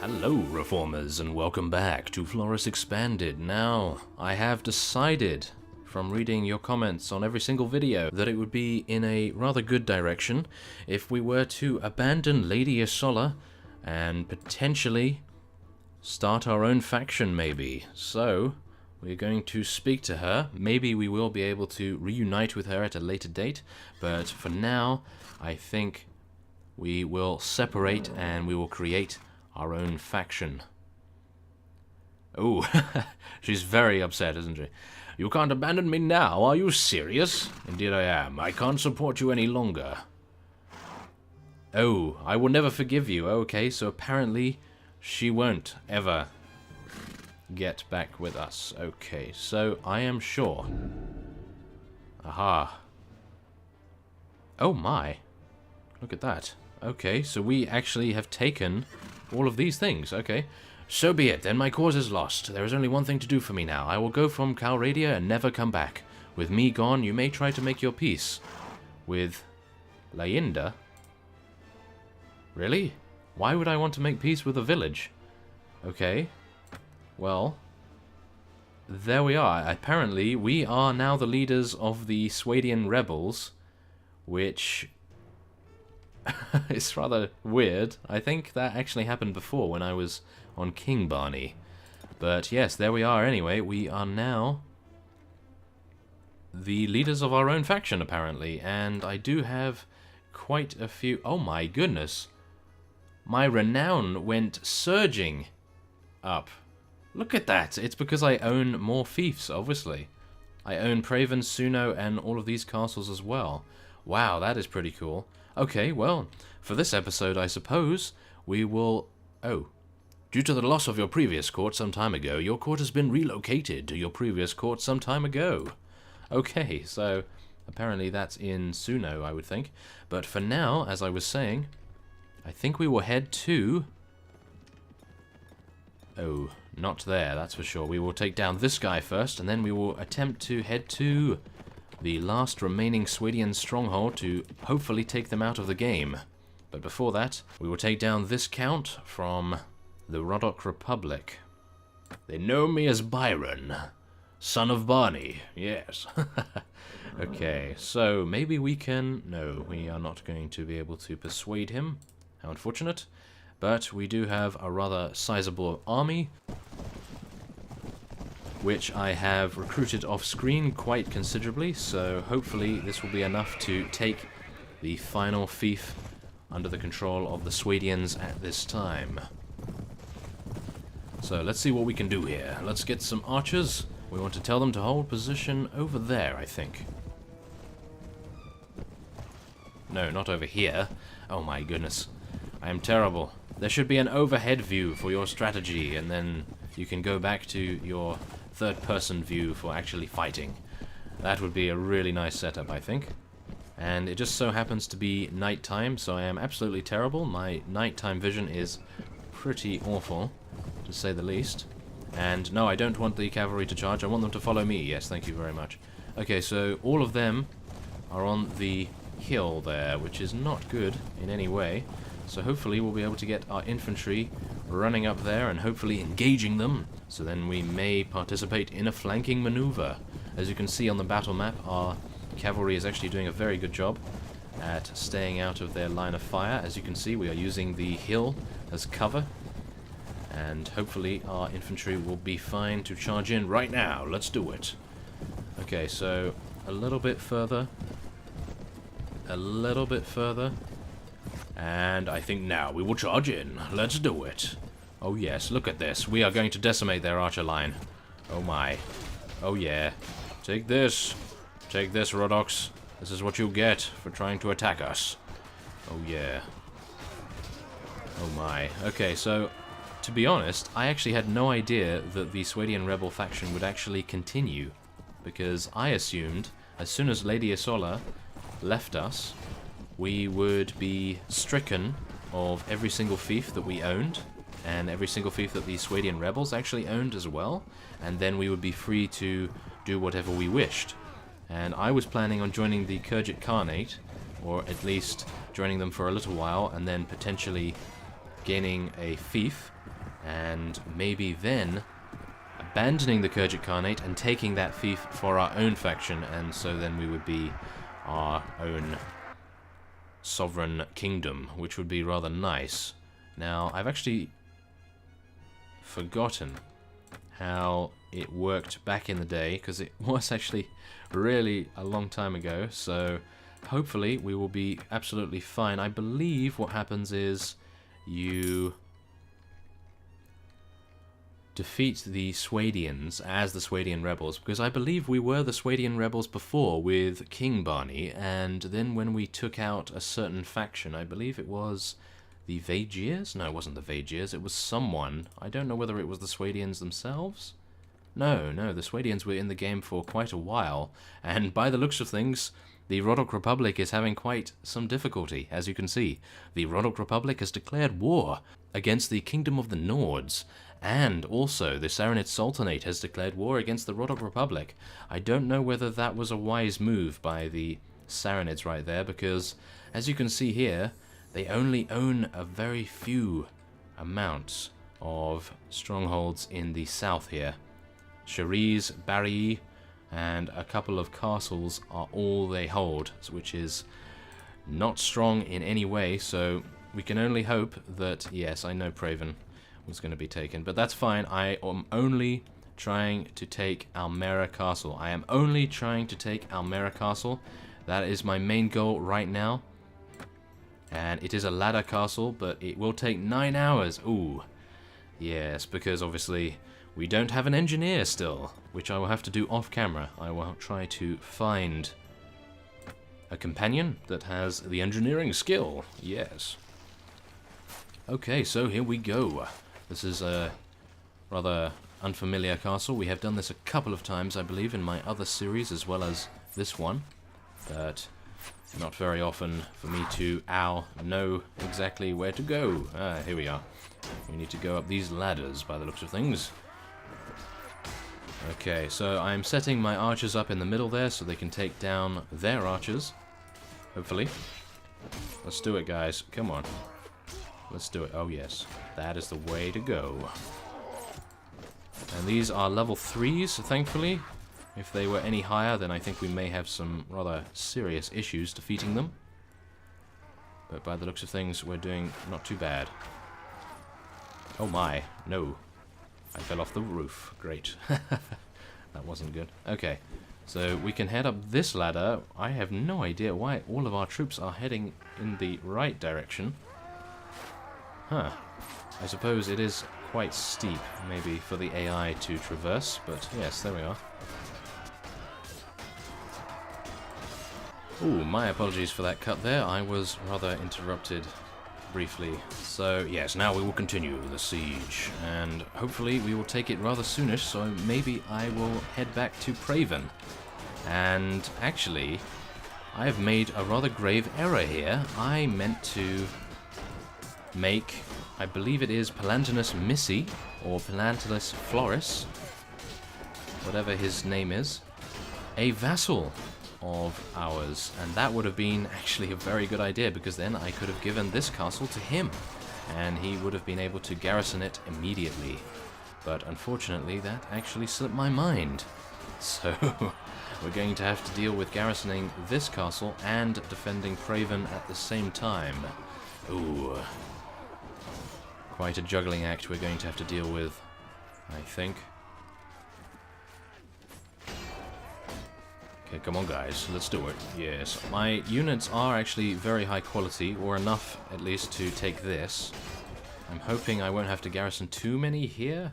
Hello Reformers and welcome back to Floris Expanded. Now, I have decided from reading your comments on every single video that it would be in a rather good direction if we were to abandon Lady Isola and potentially start our own faction maybe. So, we're going to speak to her. Maybe we will be able to reunite with her at a later date, but for now, I think we will separate and we will create our own faction. Oh, she's very upset, isn't she? You can't abandon me now, are you serious? Indeed I am. I can't support you any longer. Oh, I will never forgive you. Okay, so apparently she won't ever get back with us. Okay, so I am sure. Aha. Oh my. Look at that. Okay, so we actually have taken all of these things. Okay. So be it, then my cause is lost. There is only one thing to do for me now. I will go from Calradia and never come back. With me gone, you may try to make your peace. With Lainda? Really? Why would I want to make peace with a village? Okay. Well, there we are. Apparently, we are now the leaders of the Swadian rebels, which is rather weird. I think that actually happened before when I was on King Barney. But yes, there we are anyway. We are now the leaders of our own faction, apparently. And I do have quite a few... Oh my goodness. My renown went surging up. Look at that. It's because I own more fiefs, obviously. I own Praven, Suno, and all of these castles as well. Wow, that is pretty cool. Okay, well, for this episode, I suppose, we will... Oh. Due to the loss of your previous court some time ago, your court has been relocated to your previous court some time ago. Okay, so apparently that's in Suno, I would think. But for now, as I was saying, I think we will head to... Oh, not there, that's for sure. We will take down this guy first, and then we will attempt to head to the last remaining Swadian stronghold to hopefully take them out of the game. But before that, we will take down this count from the Rodok Republic. They know me as Byron, son of Barney, yes. Okay, so maybe we can... No, we are not going to be able to persuade him. How unfortunate. But we do have a rather sizable army, which I have recruited off-screen quite considerably, so hopefully this will be enough to take the final fief under the control of the Swadians at this time. So let's see what we can do here. Let's get some archers. We want to tell them to hold position over there, I think. No, not over here. Oh my goodness. I am terrible. There should be an overhead view for your strategy, and then you can go back to your third-person view for actually fighting. That would be a really nice setup, I think. And it just so happens to be nighttime, so I am absolutely terrible. My nighttime vision is pretty awful, to say the least. And no, I don't want the cavalry to charge. I want them to follow me. Yes, thank you very much. Okay, so all of them are on the hill there, which is not good in any way. So hopefully we'll be able to get our infantry running up there and hopefully engaging them. So then we may participate in a flanking maneuver. As you can see on the battle map, our cavalry is actually doing a very good job at staying out of their line of fire. As you can see, we are using the hill as cover. And hopefully our infantry will be fine to charge in right now. Let's do it. Okay, so a little bit further. A little bit further. And I think now we will charge in. Let's do it. Oh yes, look at this. We are going to decimate their archer line. Oh my. Oh yeah. Take this. Take this, Rodox. This is what you get for trying to attack us. Oh yeah. Oh my. Okay, so to be honest, I actually had no idea that the Swadian rebel faction would actually continue. Because I assumed, as soon as Lady Isola left us, we would be stricken of every single fief that we owned, and every single fief that the Swadian rebels actually owned as well, and then we would be free to do whatever we wished. And I was planning on joining the Khergit Khanate, or at least joining them for a little while, and then potentially gaining a fief and maybe then abandoning the Khergit Khanate and taking that fief for our own faction, and so then we would be our own sovereign kingdom, which would be rather nice. Now, I've actually forgotten how it worked back in the day, because it was actually really a long time ago, so hopefully we will be absolutely fine. I believe what happens is you defeat the Swadians as the Swadian rebels, because I believe we were the Swadian rebels before with King Barney, and then when we took out a certain faction, I believe it was the Vaegirs? No, it wasn't the Vaegirs, it was someone. I don't know whether it was the Swadians themselves. No, the Swadians were in the game for quite a while, and by the looks of things, the Rodok Republic is having quite some difficulty, as you can see. The Rodok Republic has declared war against the Kingdom of the Nords, and also the Saranid Sultanate has declared war against the Rodok Republic. I don't know whether that was a wise move by the Saranids right there, because, as you can see here, they only own a very few amounts of strongholds in the south here. Shariz, Bari, and a couple of castles are all they hold, which is not strong in any way, so we can only hope that, yes, I know Praven was going to be taken, but that's fine. I am only trying to take Almerra Castle. I am only trying to take Almerra Castle. That is my main goal right now. And it is a ladder castle, but it will take 9 hours. Ooh. Yes, because obviously we don't have an engineer still, which I will have to do off camera. I will try to find a companion that has the engineering skill. Yes. Okay, so here we go. This is a rather unfamiliar castle. We have done this a couple of times, I believe, in my other series as well as this one, but not very often for me to, know exactly where to go. Here we are. We need to go up these ladders by the looks of things. Okay, so I'm setting my archers up in the middle there so they can take down their archers, hopefully. Let's do it, guys. Come on. Let's do it. Oh, yes. That is the way to go. And these are level 3s, thankfully. If they were any higher, then I think we may have some rather serious issues defeating them. But by the looks of things, we're doing not too bad. Oh my, no. I fell off the roof. Great. That wasn't good. Okay, so we can head up this ladder. I have no idea why all of our troops are heading in the right direction. Huh. I suppose it is quite steep, maybe, for the AI to traverse, but yes, there we are. Ooh, my apologies for that cut there. I was rather interrupted briefly. So, yes, now we will continue the siege, and hopefully we will take it rather soonish, so maybe I will head back to Praven. And actually, I have made a rather grave error here. I meant to make, I believe it is Palantinus Missi, or Palantinus Floris, whatever his name is, a vassal of ours, and that would have been actually a very good idea, because then I could have given this castle to him and he would have been able to garrison it immediately. But unfortunately that actually slipped my mind, so we're going to have to deal with garrisoning this castle and defending Praven at the same time. Ooh, quite a juggling act we're going to have to deal with, I think. Okay, come on guys, let's do it. Yes, my units are actually very high quality, or enough at least to take this. I'm hoping I won't have to garrison too many here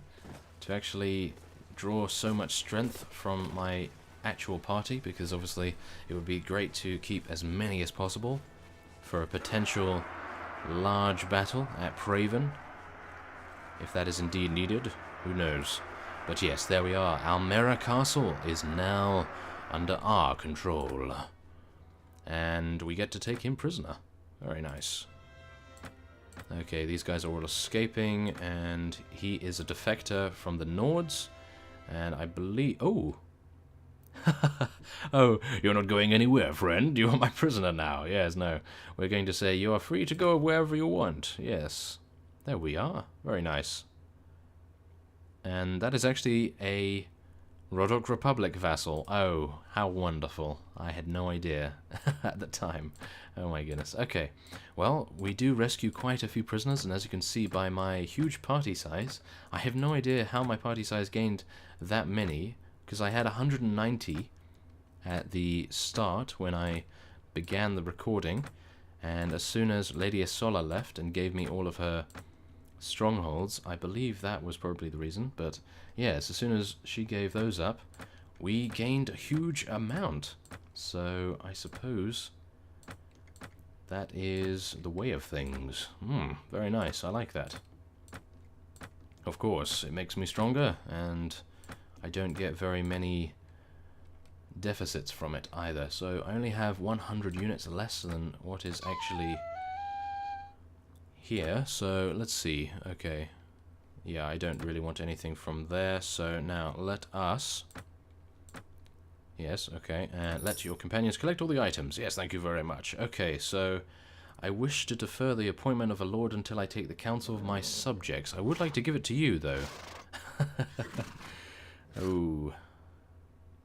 to actually draw so much strength from my actual party, because obviously it would be great to keep as many as possible for a potential large battle at Praven, if that is indeed needed. Who knows? But yes, there we are. Almerra Castle is now under our control, and we get to take him prisoner. Very nice. Okay, these guys are all escaping, and he is a defector from the Nords, and I believe... Oh! Oh, you're not going anywhere, friend. You are my prisoner now. Yes, no. We're going to say you are free to go wherever you want. Yes. There we are. Very nice. And that is actually a Rodok Republic vassal. Oh, how wonderful. I had no idea at the time. Oh my goodness. Okay, well, we do rescue quite a few prisoners, and as you can see by my huge party size, I have no idea how my party size gained that many, because I had 190 at the start when I began the recording, and as soon as Lady Isola left and gave me all of her strongholds, I believe that was probably the reason, but yes, as soon as she gave those up, we gained a huge amount. So I suppose that is the way of things. Very nice, I like that. Of course, it makes me stronger, and I don't get very many deficits from it either, so I only have 100 units less than what is actually here, so let's see. Okay, yeah, I don't really want anything from there, so now let us... Yes, okay, and let your companions collect all the items. Yes, thank you very much. Okay, so I wish to defer the appointment of a lord until I take the counsel of my subjects. I would like to give it to you, though. Oh,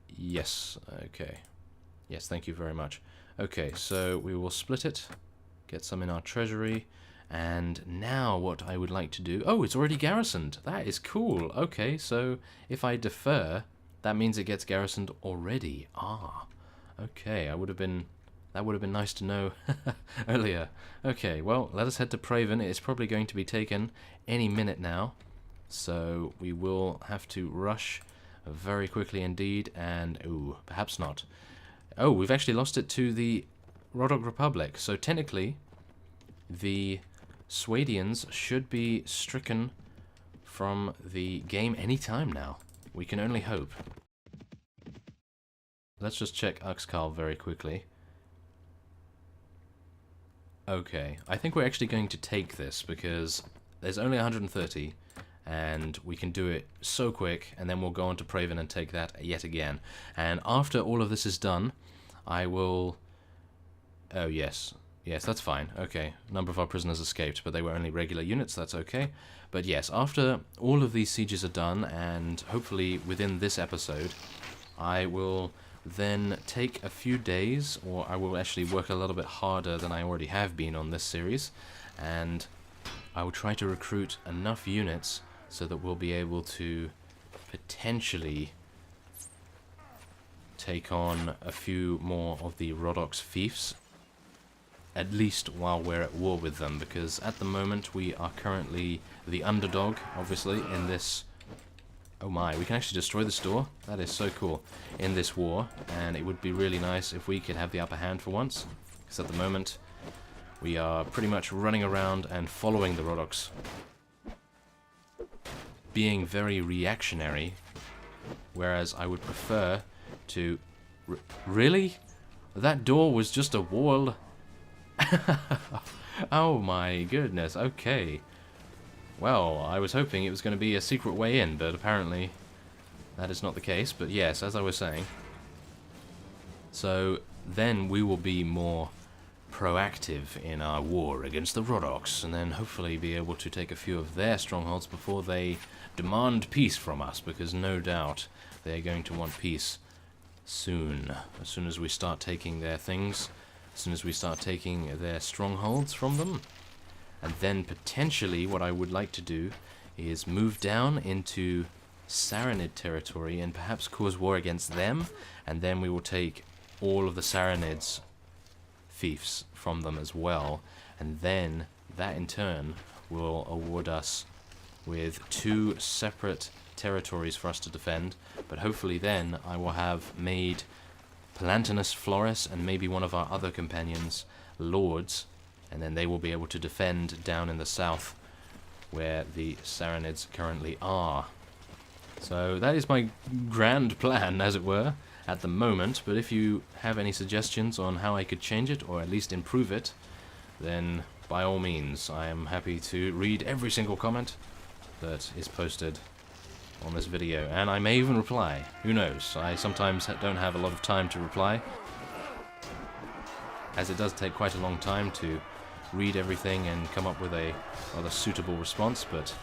yes, okay. Yes, thank you very much. Okay, so we will split it, get some in our treasury, and now what I would like to do... Oh, it's already garrisoned. That is cool. Okay, so if I defer, that means it gets garrisoned already. Ah, okay, that would have been nice to know earlier. Okay, well, let us head to Praven. It's probably going to be taken any minute now, so we will have to rush very quickly indeed, and... ooh, perhaps not. Oh, we've actually lost it to the Rodok Republic, so technically the Swadians should be stricken from the game any time now. We can only hope. Let's just check Uxkhal very quickly. Okay, I think we're actually going to take this because there's only 130 and we can do it so quick, and then we'll go on to Praven and take that yet again. And after all of this is done, I will... Oh, yes. Yes, that's fine. Okay, a number of our prisoners escaped, but they were only regular units, that's okay. But yes, after all of these sieges are done, and hopefully within this episode, I will then take a few days, or I will actually work a little bit harder than I already have been on this series, and I will try to recruit enough units so that we'll be able to potentially take on a few more of the Rodok's fiefs, at least while we're at war with them, because at the moment we are currently the underdog, obviously, in this... Oh my, we can actually destroy this door? That is so cool. In this war, and it would be really nice if we could have the upper hand for once, because at the moment we are pretty much running around and following the Rodoks, being very reactionary, whereas I would prefer to... Really? That door was just a wall? Oh my goodness, okay. Well, I was hoping it was going to be a secret way in, but apparently that is not the case. But yes, as I was saying, so then we will be more proactive in our war against the Rodoks, and then hopefully be able to take a few of their strongholds before they demand peace from us, because no doubt they're going to want peace soon. As soon as we start taking their things, as soon as we start taking their strongholds from them. And then potentially what I would like to do is move down into Saranid territory and perhaps cause war against them, and then we will take all of the Saranids' fiefs from them as well, and then that in turn will award us with 2 separate territories for us to defend, but hopefully then I will have made Palantinus Floris and maybe one of our other companions lords, and then they will be able to defend down in the south where the Saranids currently are. So that is my grand plan, as it were, at the moment, but if you have any suggestions on how I could change it, or at least improve it, then by all means, I am happy to read every single comment that is posted on this video, and I may even reply. Who knows? I sometimes don't have a lot of time to reply, as it does take quite a long time to read everything and come up with a rather suitable response, but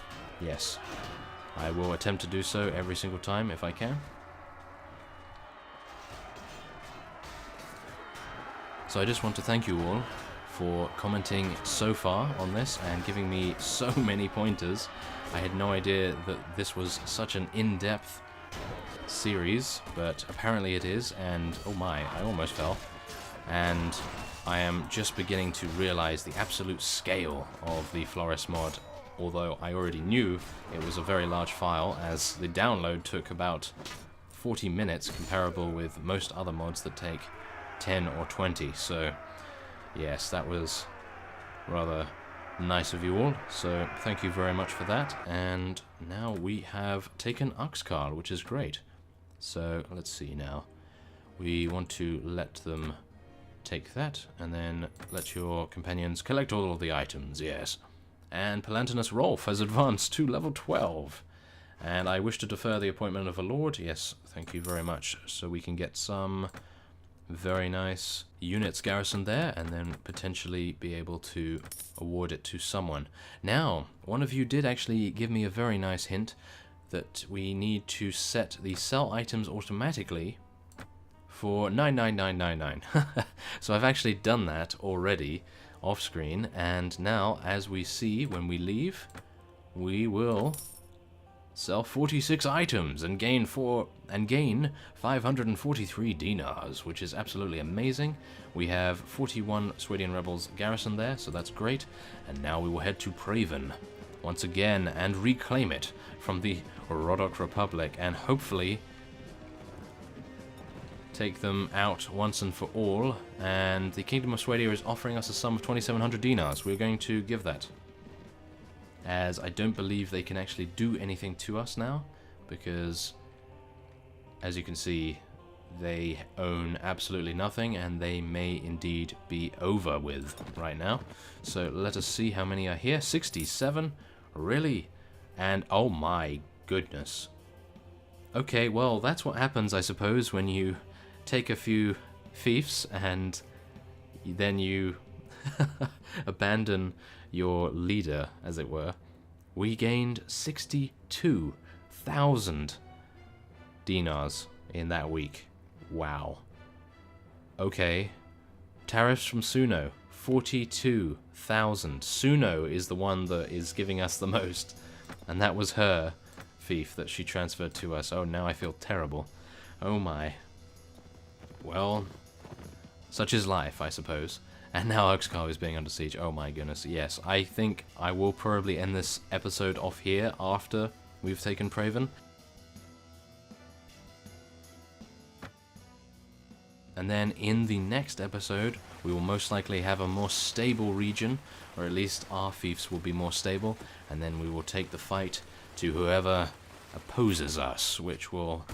yes, I will attempt to do so every single time if I can. So I just want to thank you all for commenting so far on this and giving me so many pointers. I had no idea that this was such an in-depth series, but apparently it is, and oh my, I almost fell. And I am just beginning to realize the absolute scale of the Floris mod, although I already knew it was a very large file, as the download took about 40 minutes, comparable with most other mods that take 10 or 20, so yes, that was rather nice of you all, so thank you very much for that. And now we have taken Uxkhal, which is great. So let's see now. We want to let them take that, and then let your companions collect all of the items, yes. And Palantinus Rolf has advanced to level 12. And I wish to defer the appointment of a lord, yes, thank you very much, so we can get some very nice units garrisoned there, and then potentially be able to award it to someone. Now, one of you did actually give me a very nice hint that we need to set the sell items automatically for 99999. So I've actually done that already off screen, and now as we see when we leave, we will sell 46 items and gain 543 dinars, which is absolutely amazing. We have 41 Swedian rebels garrisoned there, so that's great. And now we will head to Praven once again and reclaim it from the Rodok Republic, and hopefully take them out once and for all. And the Kingdom of Swedia is offering us a sum of 2,700 dinars. We're going to give that, as I don't believe they can actually do anything to us now, because as you can see, they own absolutely nothing, and they may indeed be over with right now. So let us see how many are here. 67? Really? And oh my goodness. Okay, well, that's what happens, I suppose, when you take a few fiefs and then you abandon your leader, as it were. We gained 62,000 dinars in that week. Wow. Okay. Tariffs from Suno, 42,000. Suno is the one that is giving us the most, and that was her fief that she transferred to us. Oh, now I feel terrible. Oh my. Well, such is life, I suppose. And now Uxkhal is being under siege. Oh my goodness, yes. I think I will probably end this episode off here after we've taken Praven. And then in the next episode, we will most likely have a more stable region, or at least our fiefs will be more stable, and then we will take the fight to whoever opposes us, which will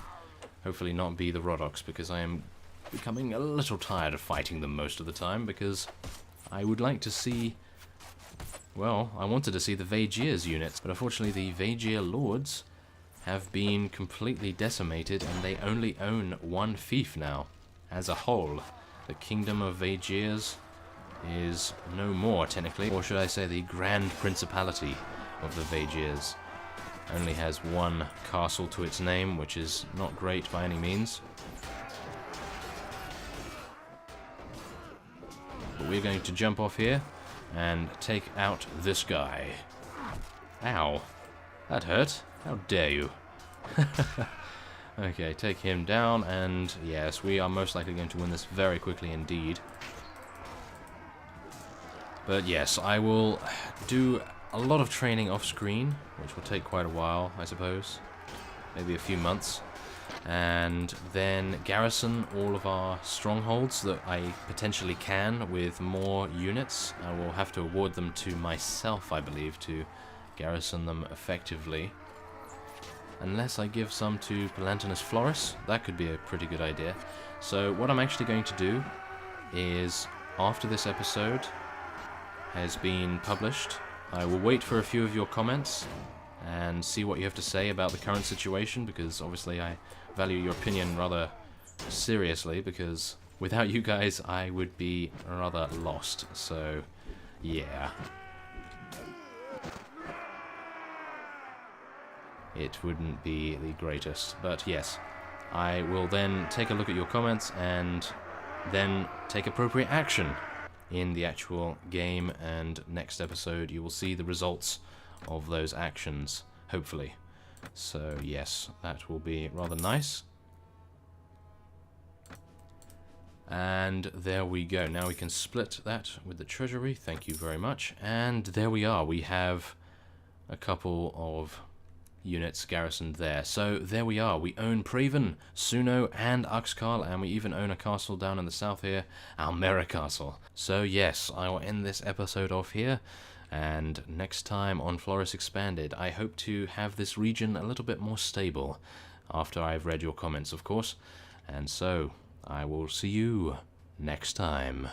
hopefully not be the Rodoks, because I am becoming a little tired of fighting them most of the time, because I would like to see, well, I wanted to see the Vaegirs units, but unfortunately the Vaegir lords have been completely decimated, and they only own one fief now. As a whole, the Kingdom of Vaegirs is no more, technically, or should I say the Grand Principality of the Vaegirs only has one castle to its name, which is not great by any means. But we're going to jump off here and take out this guy. Ow. That hurt. How dare you. Okay, take him down, and yes, we are most likely going to win this very quickly indeed. But yes, I will do a lot of training off screen, which will take quite a while, I suppose. Maybe a few months. And then garrison all of our strongholds that I potentially can with more units. I will have to award them to myself, I believe, to garrison them effectively. Unless I give some to Palantinus Floris, that could be a pretty good idea. So what I'm actually going to do is, after this episode has been published, I will wait for a few of your comments and see what you have to say about the current situation, because obviously I value your opinion rather seriously, because without you guys I would be rather lost. So yeah. it wouldn't be the greatest. But yes, I will then take a look at your comments and then take appropriate action in the actual game, and next episode you will see the results of those actions, hopefully. So yes, that will be rather nice. And there we go. Now we can split that with the treasury. Thank you very much. And there we are. We have a couple of units garrisoned there. So there we are. We own Praven, Suno, and Uxkhal, and we even own a castle down in the south here, Almerra Castle. So yes, I will end this episode off here. And next time on Floris Expanded, I hope to have this region a little bit more stable, after I've read your comments, of course. And so I will see you next time.